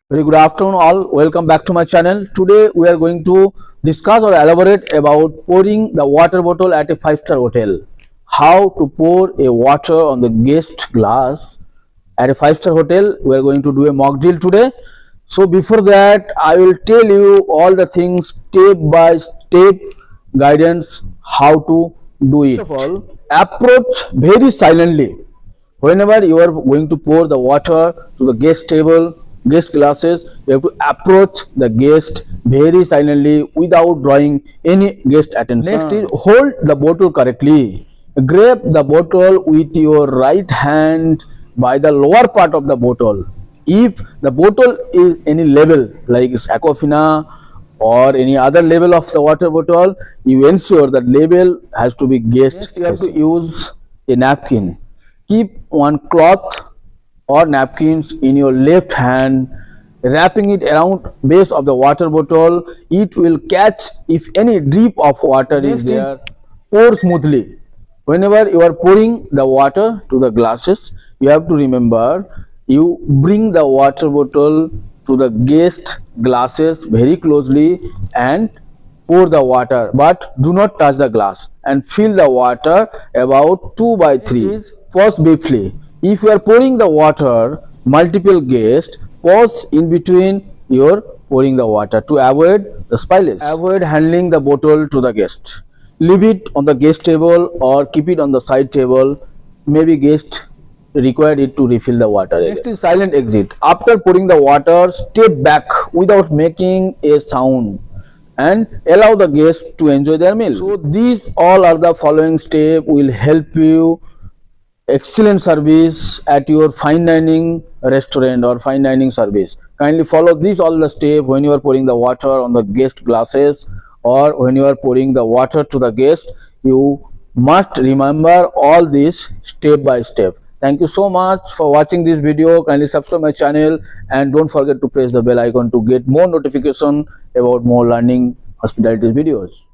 Very good afternoon all. Welcome back to my channel. Today we are going to discuss or elaborate about pouring the water bottle at a 5-star hotel. How to pour a water on the guest glass at a 5-star hotel. We are going to do a mock drill today. So before that, I will tell you all the things step by step guidance how to do it. First of all, approach very silently. Whenever you are going to pour the water to the guest table, guest glasses, you have to approach the guest very silently without drawing any guest attention. Next is hold the bottle correctly. Grab the bottle with your right hand by the lower part of the bottle. If the bottle is any level like Aquafina or any other level of the water bottle, you ensure that label has to be guest. Next, you have to use a napkin. Keep one cloth or napkins in your left hand, wrapping it around base of the water bottle. It will catch if any drip of water is there. Pour smoothly. Whenever you are pouring the water to the glasses, you have to remember you bring the water bottle to the guest glasses very closely and pour the water, but do not touch the glass, and fill the water about 2 by 3. Pause briefly. If you are pouring the water, multiple guests, pause in between your pouring the water to avoid the spillage. Avoid handling the bottle to the guest. Leave it on the guest table or keep it on the side table. Maybe guest required it to refill the water. Next is silent exit. After pouring the water, step back without making a sound and allow the guest to enjoy their meal. So these all are the following steps will help you excellent service at your fine dining restaurant or fine dining service. Kindly follow these all the steps when you are pouring the water on the guest glasses or when you are pouring the water to the guest. You must remember all this step by step. Thank you so much for watching this video. Kindly subscribe my channel and don't forget to press the bell icon to get more notification about more learning hospitality videos.